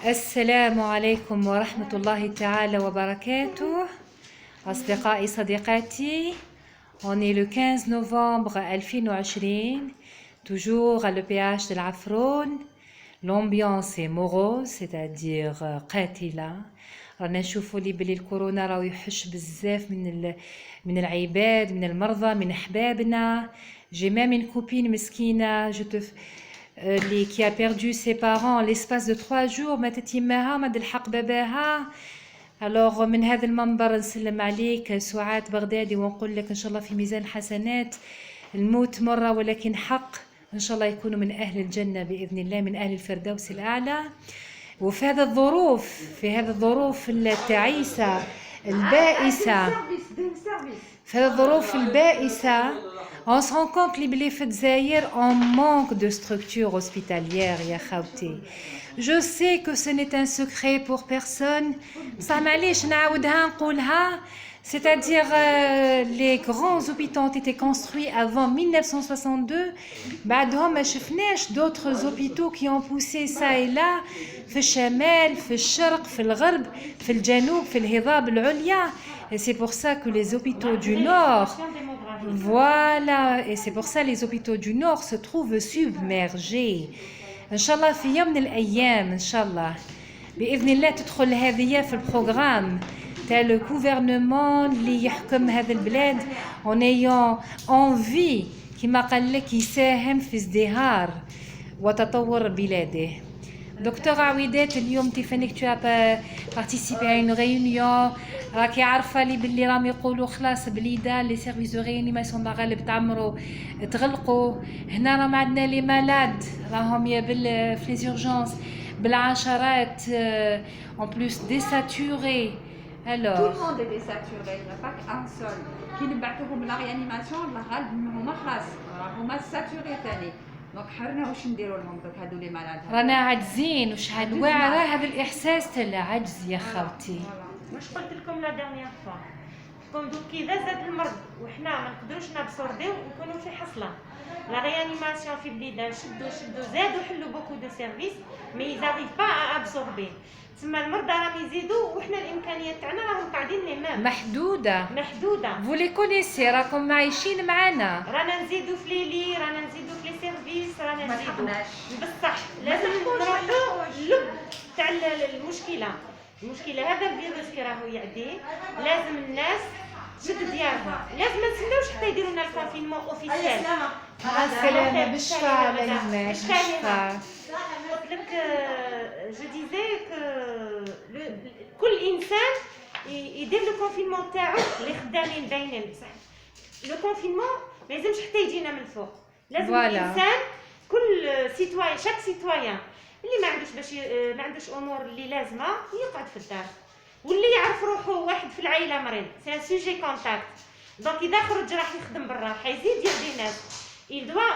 السلام عليكم ورحمة الله تعالى وبركاته. أصدقائي صديقاتي، on est le 15 novembre 2020, toujours à l'EPH de العفرون. L'ambiance est morose, c'est-à-dire قاتلة. رانا نشوفوا لي بلي الكورونا راهو يحش بزاف من العباد، من المرضى، من احبابنا. J'ai même une copine مسكينة qui a perdu ses parents l'espace de 3 jours. ماتت يماها ما الحق باباها. alors من هذا المنبر نسلم عليك سعاد بغدادي ونقول لك ان شاء الله في ميزان حسنات. الموت مرة ولكن حق، ان شاء الله يكونوا من اهل الجنة باذن الله، من اهل الفردوس الاعلى. وفي هذا الظروف التعيسة البائسة، on se rend compte que في الجزائر on manque de structures hospitalières يا خوتي. Je sais que ce n'est un secret pour personne. بصح معليش نعاودها نقولها. C'est-à-dire les grands hôpitaux ont été construits avant 1962. بعدهم ما شفناش d'autres hôpitaux qui ont poussé ça et là في الشمال، في الشرق، في الغرب، في الجنوب، في الهضاب العليا. Et c'est pour ça que les hôpitaux du Nord, voilà, et c'est pour ça les hôpitaux du Nord se trouvent submergés. إن شاء الله في يوم من الأيام إن شاء الله بإذن الله تدخل هذه في البروغرام تاع لو gouvernement اللي يحكم هذا البلاد en ayant envie كما قال لك يساهم في ازدهار وتطور بلاده. دكتور عويدات، اليوم تيفانيك tu as participé à une réunion، راكي عارفه لي باللي راهم يقولوا خلاص بليده لي سيرفيس دو ريانيماسيون مغالب تعمروا تغلقوا. هنا راهم عندنا لي مالاد راهم يا في لي زورجونس بالعشرات en plus désatурé. Alors tout le monde est désaturé، il n'y a pas qu'un seul. كي نبعثوهم لا ريانيماسيون الله غالب هما خلاص هما ساتوري ثاني. دونك حرنا واش نديروا لهم دوك هادو لي مالاد؟ رانا عاجزين وشحال واعره هذا الاحساس تاع العجز يا خوتي. واش قلت لكم لا ديرنيير فوا؟ كون دوك اذا زاد المرض وحنا ما نقدروش نابسورديو نكونوا في حصله. لا ريانيماسيون في بليدان شدوا زادوا حلوا بوكو دو سيرفيس مي زاريف با ا ابسوربي. تما المرضى راهم يزيدوا وحنا الامكانيات تاعنا راهم قاعدين لي ميم محدوده. فو لي كونيسي راكم عايشين معانا. رانا نزيدوا في ليلي، رانا نزيدوا في لي سيرفيس، رانا نزيدوا بصح لازم نروحوا اللب تاع المشكله هذا الفيروس كي راهو يعدي لازم الناس تشد ديارها. لازم ما نستناوش حتى يديروا لنا الكونفينمون اوفيسيال. السلامه بالشفاء على الناس. قلت لك جو ديزي كل انسان يدير لو كونفينمون تاعو اللي خدامين باينين. بصح لو كونفينمون ما لازمش حتى يجينا من الفوق، لازم الانسان كل سيتوايان شاك سيتوايان اللي ما عندوش امور اللي لازمه يقعد في الدار، واللي يعرف روحه واحد في العائله مريض سي ان سوجي كونتاكت. دونك اذا خرج راح يخدم برا حيزيد يعدي ناس. il doit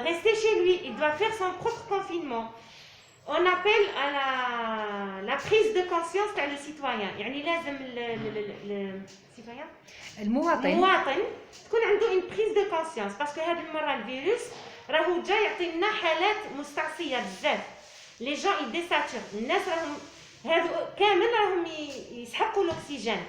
rester chez lui, il doit faire son propre confinement. On appelle à la prise de conscience تاع le citoyen. يعني لازم السيتويان المواطن تكون عنده une prise de conscience parce que هذه المره الفيروس راهو جاي يعطي لنا حالات مستعصيه بزاف. لي جون ils désaturent. الناس راهم هذو كامل راهم يسحقوا الاكسجين.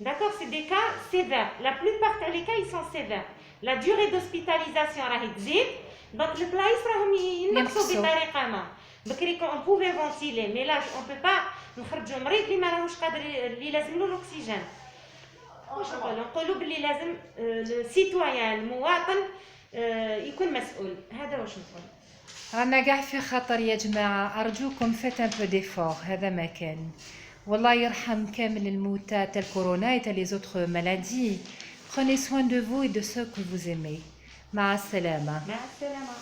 D'accord, c'est des cas sévères. La plupart des cas ils sont sévères. La durée d'hospitalisation راهي تزيد. Donc le place راهم ينقصوا بطريقه ما. بكري on pouvait ventiler mais là on peut pas نخرجوا مريض اللي ما راهوش قادر اللي لازم له الاكسجين. واش نقولوا باللي لازم السيتويان المواطن يكون مسؤول. هذا واش نقول. رانا كاع في خطر يا جماعه، ارجوكم فات ان بو ديفور. هذا ما كان. والله يرحم كامل الموتى تاع الكورونا et les autres maladies. Prenez soin de vous et de ceux que vous aimez. مع السلامه. مع السلامه.